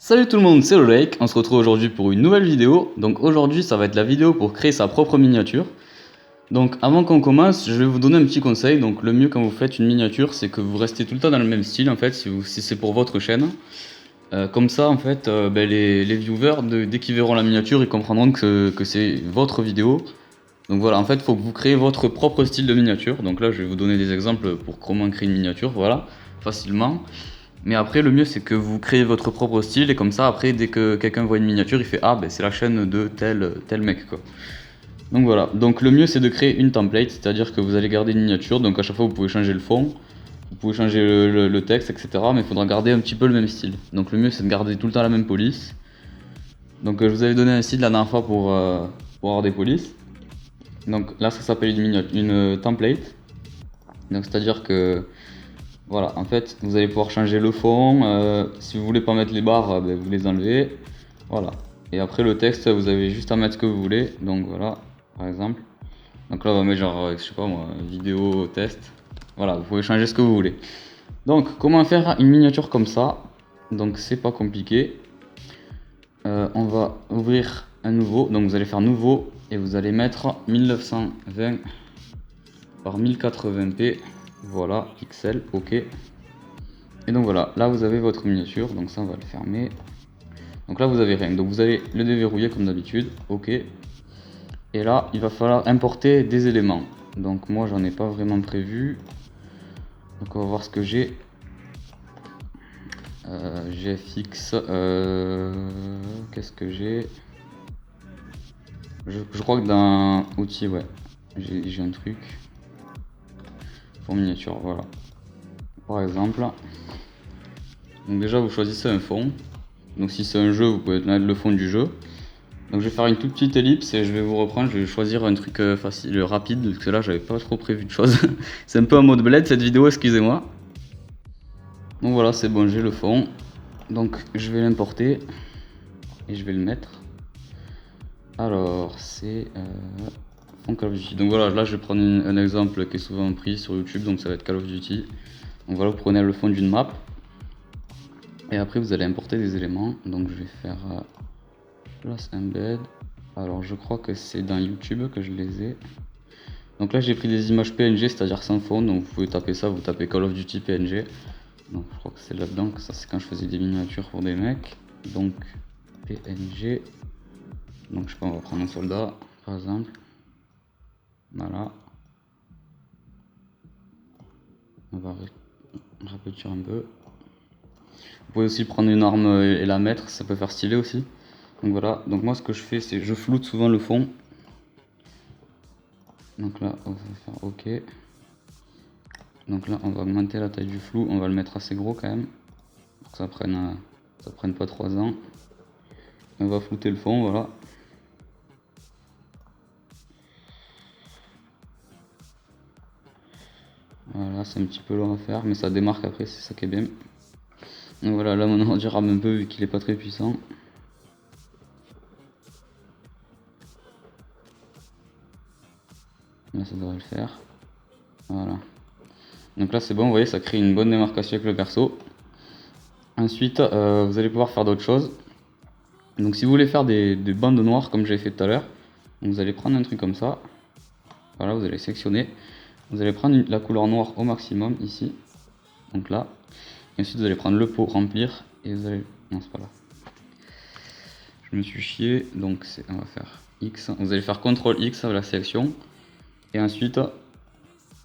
Salut tout le monde, c'est Lolake, on se retrouve aujourd'hui pour une nouvelle vidéo. Donc aujourd'hui ça va être la vidéo pour créer sa propre miniature. Donc avant qu'on commence, je vais vous donner un petit conseil. Donc le mieux quand vous faites une miniature, c'est que vous restez tout le temps dans le même style en fait, si c'est pour votre chaîne. Comme ça en fait, les viewers, dès qu'ils verront la miniature, ils comprendront que c'est votre vidéo. Donc voilà, en fait il faut que vous créez votre propre style de miniature. Donc là je vais vous donner des exemples pour comment créer une miniature, voilà, facilement. Mais après, le mieux, c'est que vous créez votre propre style et comme ça, après, dès que quelqu'un voit une miniature, il fait ah, ben c'est la chaîne de tel mec quoi. Donc voilà. Donc le mieux, c'est de créer une template, c'est-à-dire que vous allez garder une miniature. Donc à chaque fois, vous pouvez changer le fond, vous pouvez changer le texte, etc. Mais il faudra garder un petit peu le même style. Donc le mieux, c'est de garder tout le temps la même police. Donc je vous avais donné un style la dernière fois pour avoir des polices. Donc là, ça s'appelle une template. Donc c'est-à-dire que voilà, en fait, vous allez pouvoir changer le fond. Si vous voulez pas mettre les barres, ben, vous les enlevez. Voilà. Et après le texte, vous avez juste à mettre ce que vous voulez. Donc voilà, par exemple. Donc là, on va mettre genre, je sais pas moi, vidéo, test. Voilà, vous pouvez changer ce que vous voulez. Donc, comment faire une miniature comme ça? Donc, c'est pas compliqué. On va ouvrir un nouveau. Donc, vous allez faire nouveau et vous allez mettre 1920 par 1080p. Voilà, pixels, ok. Et donc voilà, là vous avez votre miniature, donc ça on va le fermer. Donc là vous avez rien, donc vous allez le déverrouiller comme d'habitude, ok. Et là il va falloir importer des éléments. Donc moi j'en ai pas vraiment prévu. Donc on va voir ce que j'ai. GFX, qu'est-ce que j'ai? Je crois que dans outils, ouais, j'ai un truc. Pour miniature, voilà. Par exemple. Donc déjà vous choisissez un fond. Donc si c'est un jeu, vous pouvez mettre le fond du jeu. Donc je vais faire une toute petite ellipse et je vais vous reprendre, je vais choisir un truc facile, rapide, parce que là j'avais pas trop prévu de choses. C'est un peu en mode bled cette vidéo, excusez-moi. Donc voilà, c'est bon, j'ai le fond. Donc je vais l'importer et je vais le mettre. Alors c'est fond Call of Duty. Donc voilà, là je vais prendre un exemple qui est souvent pris sur YouTube, donc ça va être Call of Duty. Donc voilà, vous prenez le fond d'une map. Et après vous allez importer des éléments. Donc je vais faire place embed. Alors je crois que c'est dans YouTube que je les ai. Donc là j'ai pris des images PNG, c'est-à-dire sans fond, donc vous pouvez taper ça, vous tapez Call of Duty PNG. Donc je crois que c'est là-dedans, que ça c'est quand je faisais des miniatures pour des mecs. Donc PNG. Donc je sais pas, on va prendre un soldat par exemple. Voilà. On va rapetir un peu. Vous pouvez aussi prendre une arme et la mettre, ça peut faire stylé aussi. Donc voilà, donc moi ce que je fais c'est je floute souvent le fond. Donc là on va faire OK. Donc là on va augmenter la taille du flou, on va le mettre assez gros quand même. Pour que ça prenne pas 3 ans. On va flouter le fond, voilà. Voilà, c'est un petit peu long à faire, mais ça démarque après, c'est ça qui est bien. Donc voilà, là mon ordi rame un peu vu qu'il est pas très puissant. Là ça devrait le faire. Voilà. Donc là c'est bon, vous voyez, ça crée une bonne démarcation avec le perso. Ensuite, vous allez pouvoir faire d'autres choses. Donc si vous voulez faire des bandes noires comme j'ai fait tout à l'heure, vous allez prendre un truc comme ça. Voilà, vous allez sélectionner. Vous allez prendre la couleur noire au maximum ici. Donc là. Et ensuite vous allez prendre le pot remplir et vous allez. Non, c'est pas là. Je me suis chié, donc on va faire X. Vous allez faire CTRL X avec la sélection. Et ensuite,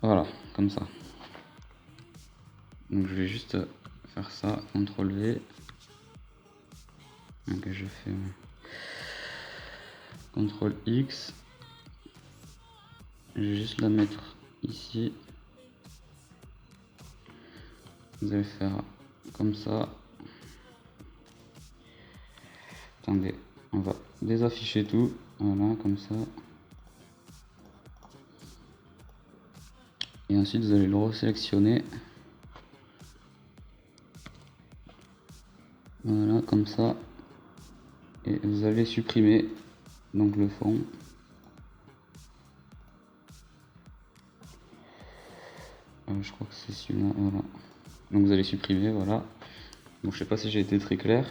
voilà, comme ça. Donc je vais juste faire ça, CTRL V. Donc je fais CTRL X. Je vais juste la mettre ici. Vous allez faire comme ça. Attendez, on va désafficher tout. Voilà, comme ça. Et ensuite, vous allez le resélectionner. Voilà, comme ça. Et vous allez supprimer donc le fond. Je crois que c'est celui-là, voilà. Donc vous allez supprimer, voilà. Donc je sais pas si j'ai été très clair.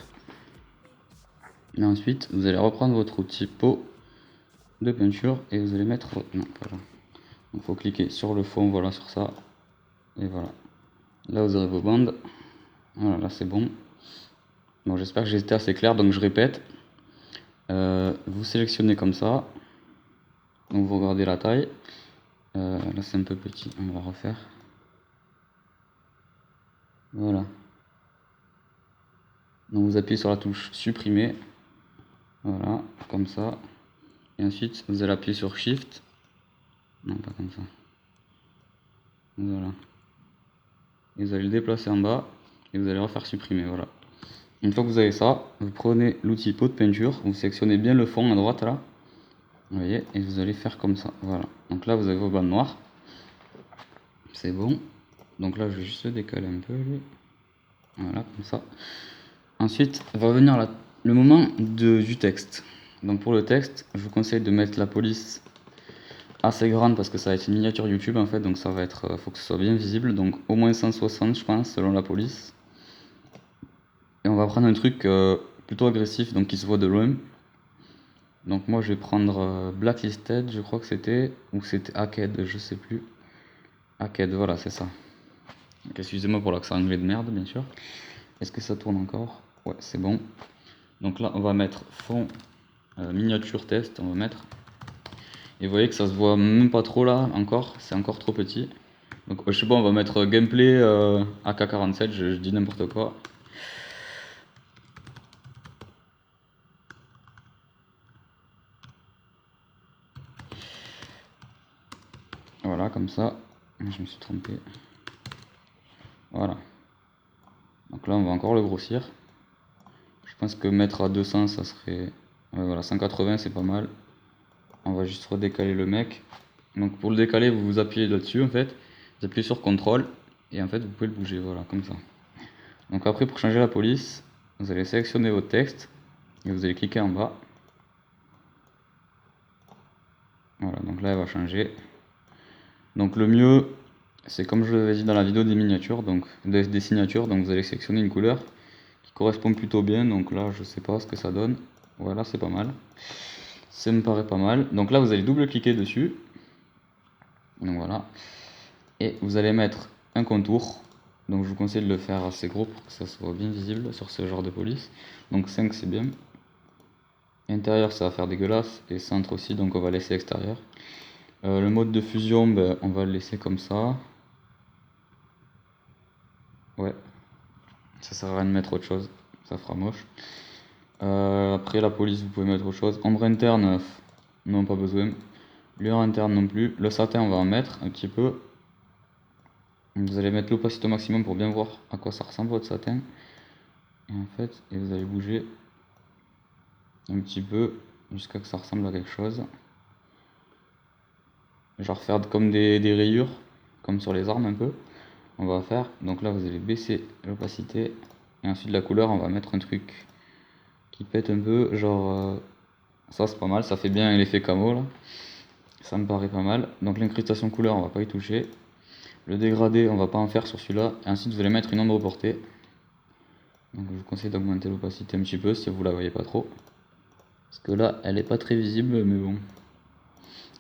Et ensuite, vous allez reprendre votre outil pot de peinture et vous allez mettre... Non, pas là. Donc, il faut cliquer sur le fond, voilà, sur ça. Et voilà. Là, vous aurez vos bandes. Voilà, là, c'est bon. Bon, j'espère que j'ai été assez clair, donc je répète. Vous sélectionnez comme ça. Donc, vous regardez la taille. Là, c'est un peu petit, on va refaire. Voilà. Donc, vous appuyez sur la touche supprimer. Voilà, comme ça. Et ensuite, vous allez appuyer sur Shift. Non, pas comme ça. Voilà. Et vous allez le déplacer en bas. Et vous allez refaire supprimer, voilà. Une fois que vous avez ça, vous prenez l'outil pot de peinture. Vous sélectionnez bien le fond à droite, là. Vous voyez, et vous allez faire comme ça, voilà. Donc là, vous avez vos bandes noires. C'est bon. Donc là, je vais juste le décaler un peu, lui. Voilà, comme ça. Ensuite, va venir le moment du texte. Donc pour le texte, je vous conseille de mettre la police assez grande parce que ça va être une miniature YouTube en fait, donc ça va être, faut que ce soit bien visible, donc au moins 160 je pense selon la police. Et on va prendre un truc plutôt agressif, donc qui se voit de loin. Donc moi je vais prendre Blacklisted, je crois que c'était, ou c'était Hacked, je sais plus. Hacked, voilà c'est ça. Donc, excusez-moi pour l'accent anglais de merde bien sûr. Est-ce que ça tourne encore? Ouais, c'est bon. Donc là on va mettre fond miniature test, on va mettre. Et vous voyez que ça se voit même pas trop là encore, c'est encore trop petit. Donc je sais pas, on va mettre gameplay AK-47, je dis n'importe quoi. Voilà, comme ça. Je me suis trompé. Voilà. Donc là on va encore le grossir. Je pense que mettre à 200 ça serait... Ouais, voilà, 180 c'est pas mal. On va juste redécaler le mec. Donc pour le décaler, vous appuyez là-dessus en fait. Vous appuyez sur CTRL et en fait vous pouvez le bouger, voilà, comme ça. Donc après pour changer la police, vous allez sélectionner votre texte et vous allez cliquer en bas. Voilà, donc là elle va changer. Donc le mieux, c'est comme je l'avais dit dans la vidéo des miniatures, donc des signatures, donc vous allez sélectionner une couleur qui correspond plutôt bien. Donc là je sais pas ce que ça donne. Voilà, c'est pas mal. Ça me paraît pas mal. Donc là vous allez double-cliquer dessus. Donc voilà. Et vous allez mettre un contour. Donc je vous conseille de le faire assez gros pour que ça soit bien visible sur ce genre de police. Donc 5 c'est bien. Intérieur ça va faire dégueulasse. Et centre aussi, donc on va laisser extérieur. Le mode de fusion, ben, on va le laisser comme ça. Ouais. Ça sert à rien de mettre autre chose. Ça fera moche. Après la police vous pouvez mettre autre chose. Ombre interne, non pas besoin. Lueur interne non plus. Le satin on va en mettre un petit peu. Vous allez mettre l'opacité au maximum pour bien voir à quoi ça ressemble votre satin. Et en fait, et vous allez bouger un petit peu jusqu'à que ça ressemble à quelque chose. Genre faire comme des rayures, comme sur les armes un peu. On va faire, donc là vous allez baisser l'opacité. Et ensuite la couleur, on va mettre un truc qui pète un peu, genre ça c'est pas mal, ça fait bien l'effet camo là. Ça me paraît pas mal. Donc l'incrustation couleur, on va pas y toucher. Le dégradé, on va pas en faire sur celui-là. Et ensuite vous allez mettre une ombre portée. Donc je vous conseille d'augmenter l'opacité un petit peu si vous la voyez pas trop. Parce que là, elle est pas très visible, mais bon.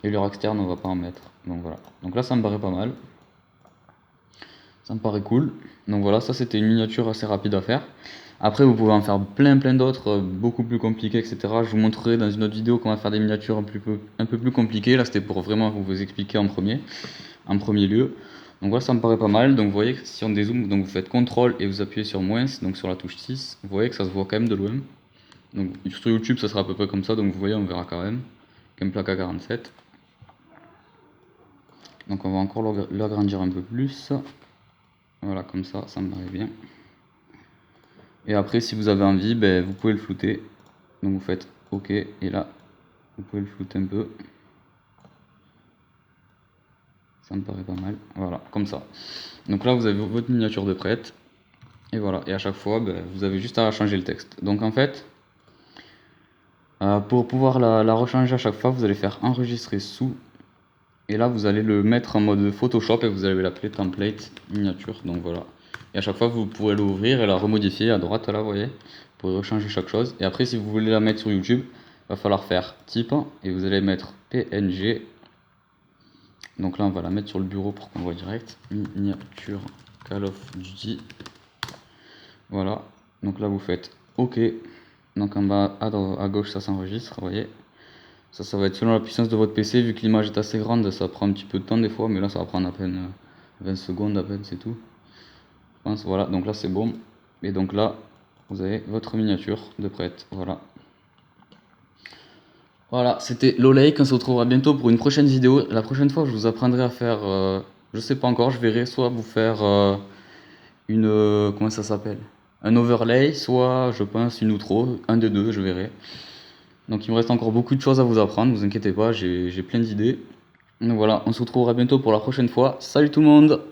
Et lueur externe, on va pas en mettre. Donc voilà. Donc là, ça me paraît pas mal. Ça me paraît cool. Donc voilà, ça c'était une miniature assez rapide à faire. Après, vous pouvez en faire plein d'autres, beaucoup plus compliquées, etc. Je vous montrerai dans une autre vidéo comment faire des miniatures un peu plus compliquées. Là, c'était pour vraiment vous expliquer en premier lieu. Donc voilà, ça me paraît pas mal. Donc vous voyez que si on dézoome, donc vous faites CTRL et vous appuyez sur moins, donc sur la touche 6, vous voyez que ça se voit quand même de loin. Donc sur YouTube, ça sera à peu près comme ça, donc vous voyez, on verra quand même. Gameplay AK-47. Donc on va encore l'agrandir un peu plus. Voilà, comme ça me paraît bien. Et après, si vous avez envie, ben, vous pouvez le flouter. Donc vous faites OK, et là, vous pouvez le flouter un peu. Ça me paraît pas mal. Voilà, comme ça. Donc là, vous avez votre miniature de prête. Et voilà, et à chaque fois, ben, vous avez juste à changer le texte. Donc en fait, pour pouvoir la rechanger à chaque fois, vous allez faire enregistrer sous. Et là, vous allez le mettre en mode Photoshop et vous allez l'appeler template miniature. Donc voilà. Et à chaque fois, vous pourrez l'ouvrir et la remodifier à droite, là, vous voyez. pourrez rechanger chaque chose. Et après, si vous voulez la mettre sur YouTube, va falloir faire type et vous allez mettre PNG. Donc là, on va la mettre sur le bureau pour qu'on voit direct. Miniature Call of Duty. Voilà. Donc là, vous faites OK. Donc en bas à gauche, ça s'enregistre. Vous voyez. Ça va être selon la puissance de votre PC. Vu que l'image est assez grande, ça prend un petit peu de temps des fois. Mais là, ça va prendre à peine 20 secondes, à peine, c'est tout. Je pense. Voilà. Donc là, c'est bon. Et donc là, vous avez votre miniature de prête. Voilà. Voilà, c'était Lolake, on se retrouvera bientôt pour une prochaine vidéo. La prochaine fois, je vous apprendrai à faire, je sais pas encore, je verrai soit vous faire comment ça s'appelle? Un overlay, soit je pense une outro, un des deux, je verrai. Donc il me reste encore beaucoup de choses à vous apprendre, vous inquiétez pas, j'ai plein d'idées. Donc voilà, on se retrouvera bientôt pour la prochaine fois. Salut tout le monde!